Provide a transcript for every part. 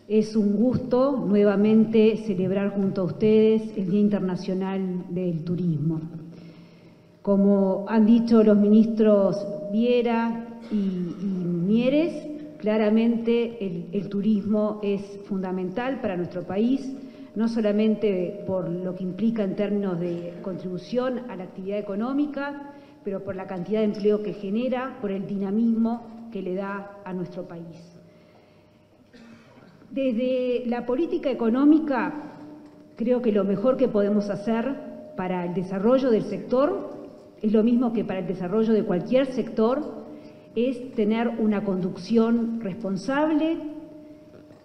Es un gusto nuevamente celebrar junto a ustedes el Día Internacional del Turismo. Como han dicho los ministros Viera y Mieres, claramente el turismo es fundamental para nuestro país, no solamente por lo que implica en términos de contribución a la actividad económica, pero por la cantidad de empleo que genera, por el dinamismo que le da a nuestro país. Desde la política económica, creo que lo mejor que podemos hacer para el desarrollo del sector es lo mismo que para el desarrollo de cualquier sector, es tener una conducción responsable,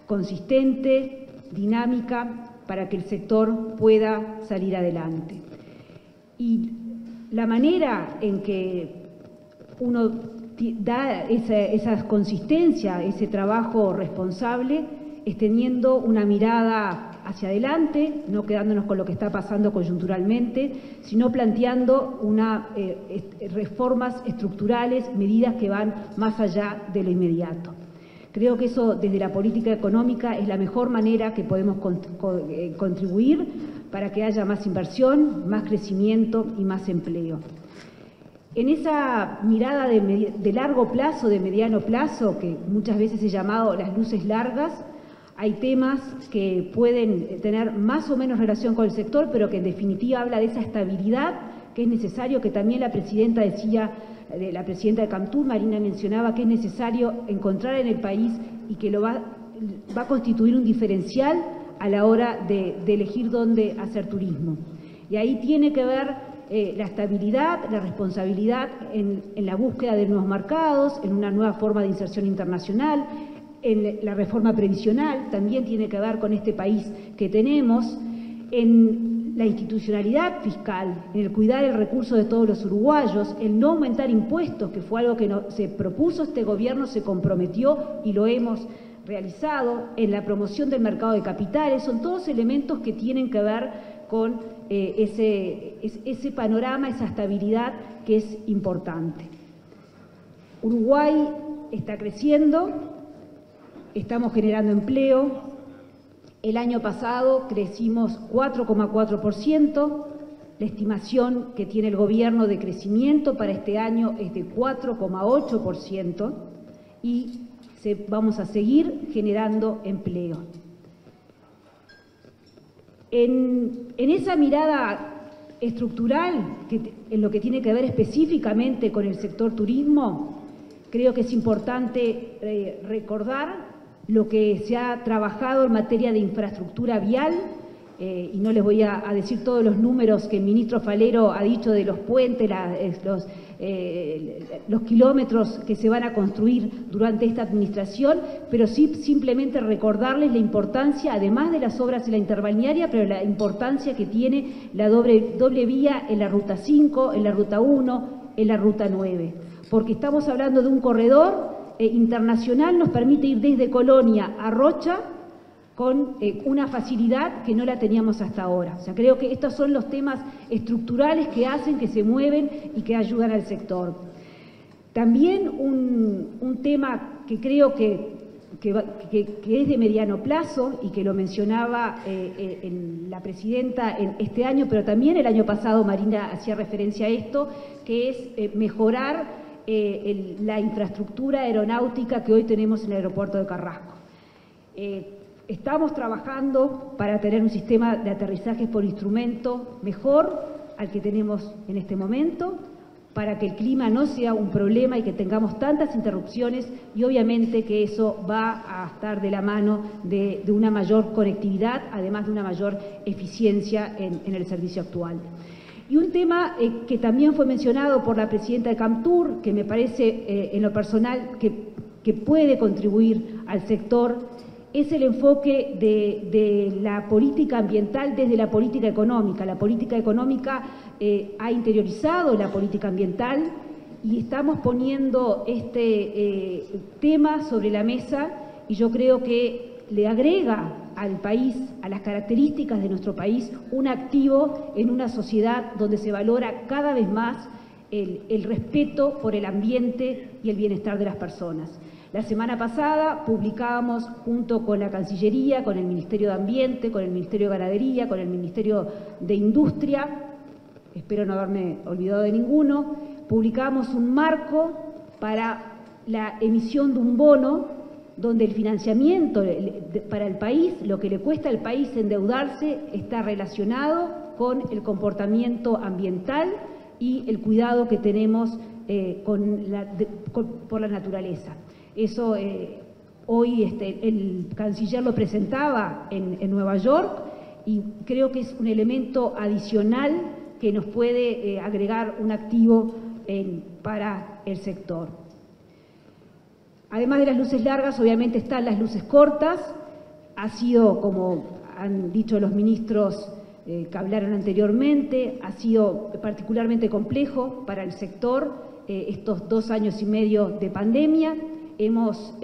consistente, dinámica, para que el sector pueda salir adelante. Y la manera en que uno da esa consistencia, ese trabajo responsable, es teniendo una mirada hacia adelante, no quedándonos con lo que está pasando coyunturalmente, sino planteando reformas estructurales, medidas que van más allá de lo inmediato. Creo que eso desde la política económica es la mejor manera que podemos contribuir para que haya más inversión, más crecimiento y más empleo. En esa mirada de largo plazo, de mediano plazo, que muchas veces he llamado las luces largas, hay temas que pueden tener más o menos relación con el sector, pero que en definitiva habla de esa estabilidad que es necesario, que también la presidenta decía, la presidenta de Camtur, Marina, mencionaba que es necesario encontrar en el país y que lo va a constituir un diferencial a la hora de elegir dónde hacer turismo. Y ahí tiene que ver la estabilidad, la responsabilidad en la búsqueda de nuevos mercados, en una nueva forma de inserción internacional, en la reforma previsional, también tiene que ver con este país que tenemos, en la institucionalidad fiscal, en el cuidar el recurso de todos los uruguayos, el no aumentar impuestos, que fue algo que se propuso este gobierno, se comprometió y lo hemos realizado, en la promoción del mercado de capitales, son todos elementos que tienen que ver con ese panorama, esa estabilidad que es importante. Uruguay está creciendo, estamos generando empleo. El año pasado crecimos 4,4%, la estimación que tiene el gobierno de crecimiento para este año es de 4,8% y vamos a seguir generando empleo. En esa mirada estructural, en lo que tiene que ver específicamente con el sector turismo, creo que es importante recordar lo que se ha trabajado en materia de infraestructura vial, y no les voy a decir todos los números que el ministro Falero ha dicho de los puentes, los kilómetros que se van a construir durante esta administración, pero sí simplemente recordarles la importancia, además de las obras en la interbalnearia, pero la importancia que tiene la doble vía en la Ruta 5, en la Ruta 1, en la Ruta 9, porque estamos hablando de un corredor internacional, nos permite ir desde Colonia a Rocha con una facilidad que no la teníamos hasta ahora. O sea, creo que estos son los temas estructurales que hacen, que se mueven y que ayudan al sector. También un tema que creo que es de mediano plazo y que lo mencionaba la presidenta este año, pero también el año pasado Marina hacía referencia a esto, que es mejorar la infraestructura aeronáutica que hoy tenemos en el aeropuerto de Carrasco. Estamos trabajando para tener un sistema de aterrizajes por instrumento mejor al que tenemos en este momento, para que el clima no sea un problema y que tengamos tantas interrupciones, y obviamente que eso va a estar de la mano de una mayor conectividad, además de una mayor eficiencia en el servicio actual. Y un tema que también fue mencionado por la presidenta de Camtur, que me parece en lo personal que puede contribuir al sector, es el enfoque de la política ambiental desde la política económica. La política económica ha interiorizado la política ambiental y estamos poniendo este tema sobre la mesa, y yo creo que le agrega al país, a las características de nuestro país, un activo en una sociedad donde se valora cada vez más el respeto por el ambiente y el bienestar de las personas. La semana pasada publicábamos junto con la Cancillería, con el Ministerio de Ambiente, con el Ministerio de Ganadería, con el Ministerio de Industria, espero no haberme olvidado de ninguno, publicábamos un marco para la emisión de un bono donde el financiamiento para el país, lo que le cuesta al país endeudarse, está relacionado con el comportamiento ambiental y el cuidado que tenemos por la naturaleza. Eso hoy el canciller lo presentaba en Nueva York y creo que es un elemento adicional que nos puede agregar un activo para el sector. Además de las luces largas, obviamente están las luces cortas. Ha sido, como han dicho los ministros que hablaron anteriormente, ha sido particularmente complejo para el sector estos 2 años y medio de pandemia. Hemos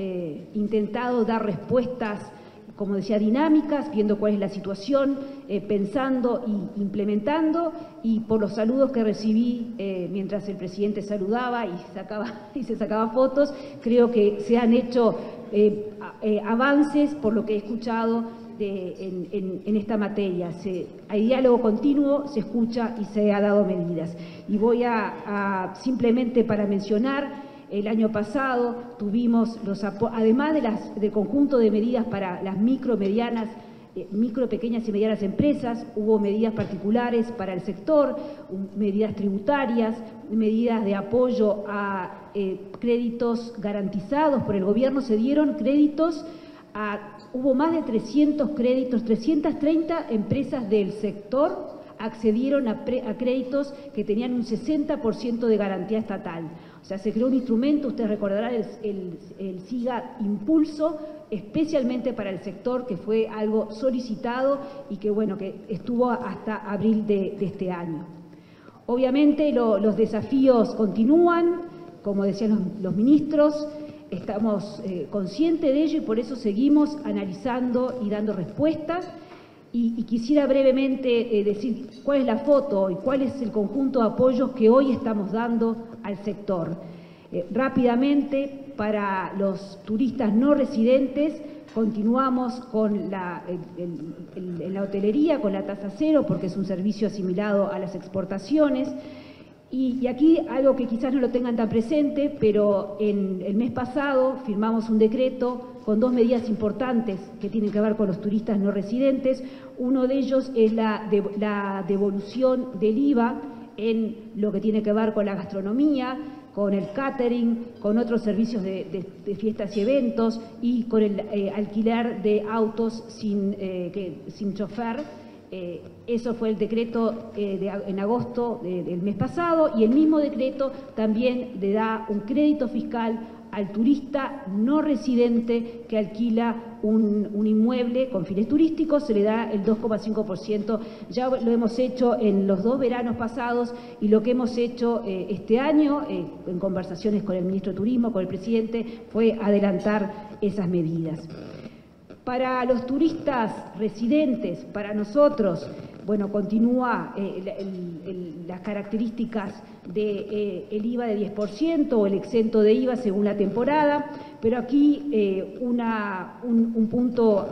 intentado dar respuestas, como decía, dinámicas, viendo cuál es la situación, pensando y implementando, y por los saludos que recibí mientras el presidente saludaba y se sacaba fotos, creo que se han hecho avances por lo que he escuchado en esta materia. Hay diálogo continuo, se escucha y se ha dado medidas. Y voy simplemente para mencionar, el año pasado tuvimos, además del conjunto de medidas para las micro, pequeñas y medianas empresas, hubo medidas particulares para el sector, medidas tributarias, medidas de apoyo a créditos garantizados por el gobierno. Se dieron créditos hubo más de 300 créditos, 330 empresas del sector accedieron a créditos que tenían un 60% de garantía estatal. O sea, se creó un instrumento, ustedes recordarán, el SIGA Impulso, especialmente para el sector, que fue algo solicitado y que, bueno, que estuvo hasta abril de este año. Obviamente los desafíos continúan, como decían los ministros, estamos conscientes de ello y por eso seguimos analizando y dando respuestas. Y quisiera brevemente decir cuál es la foto y cuál es el conjunto de apoyos que hoy estamos dando al sector. Rápidamente, para los turistas no residentes, continuamos con en la hotelería con la tasa cero, porque es un servicio asimilado a las exportaciones. Y aquí algo que quizás no lo tengan tan presente, pero en el mes pasado firmamos un decreto con 2 medidas importantes que tienen que ver con los turistas no residentes. Uno de ellos es la devolución del IVA en lo que tiene que ver con la gastronomía, con el catering, con otros servicios de fiestas y eventos y con el alquiler de autos sin chofer. Eso fue el decreto en agosto del mes pasado, y el mismo decreto también le da un crédito fiscal al turista no residente que alquila un inmueble con fines turísticos, se le da el 2,5%. Ya lo hemos hecho en los 2 veranos pasados y lo que hemos hecho este año, en conversaciones con el ministro de Turismo, con el presidente, fue adelantar esas medidas. Para los turistas residentes, para nosotros, bueno, continúa las características del IVA de 10% o el exento de IVA según la temporada, pero aquí un punto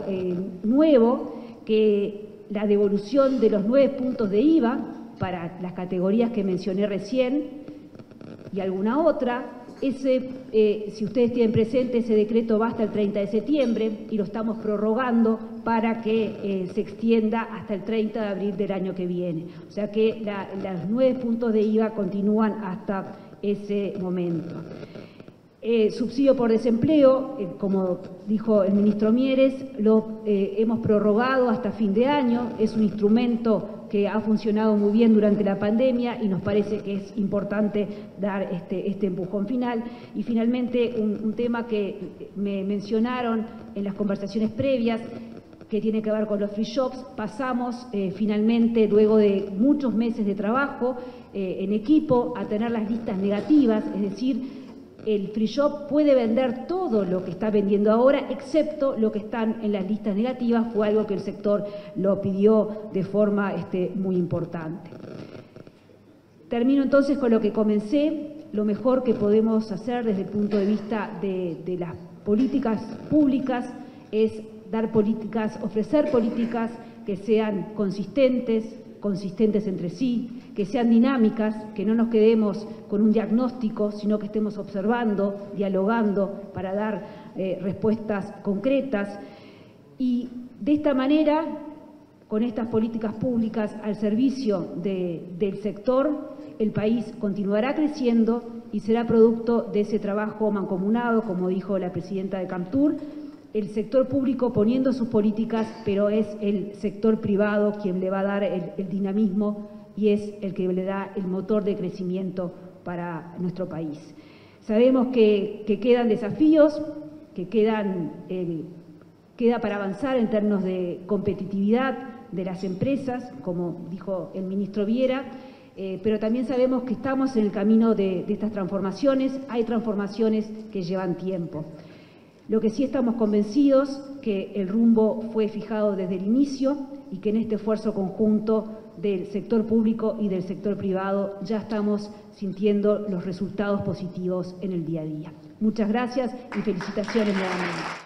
nuevo, que la devolución de los 9 puntos de IVA para las categorías que mencioné recién y alguna otra. Si ustedes tienen presente, ese decreto va hasta el 30 de septiembre y lo estamos prorrogando para que se extienda hasta el 30 de abril del año que viene. O sea que los 9 puntos de IVA continúan hasta ese momento. Subsidio por desempleo, como dijo el ministro Mieres, lo hemos prorrogado hasta fin de año. Es un instrumento que ha funcionado muy bien durante la pandemia y nos parece que es importante dar este empujón final. Y finalmente, un tema que me mencionaron en las conversaciones previas, que tiene que ver con los free shops. Pasamos finalmente, luego de muchos meses de trabajo en equipo, a tener las listas negativas, es decir, el free shop puede vender todo lo que está vendiendo ahora, excepto lo que están en las listas negativas. Fue algo que el sector lo pidió de forma muy importante. Termino entonces con lo que comencé. lo mejor que podemos hacer desde el punto de vista de las políticas públicas es dar políticas, ofrecer políticas que sean consistentes entre sí, que sean dinámicas, que no nos quedemos con un diagnóstico, sino que estemos observando, dialogando para dar respuestas concretas. Y de esta manera, con estas políticas públicas al servicio del sector, el país continuará creciendo y será producto de ese trabajo mancomunado, como dijo la presidenta de Camtur, el sector público poniendo sus políticas, pero es el sector privado quien le va a dar el dinamismo y es el que le da el motor de crecimiento para nuestro país. Sabemos que quedan desafíos, que queda para avanzar en términos de competitividad de las empresas, como dijo el ministro Viera, pero también sabemos que estamos en el camino de estas transformaciones. Hay transformaciones que llevan tiempo. Lo que sí estamos convencidos que el rumbo fue fijado desde el inicio y que en este esfuerzo conjunto del sector público y del sector privado ya estamos sintiendo los resultados positivos en el día a día. Muchas gracias y felicitaciones nuevamente.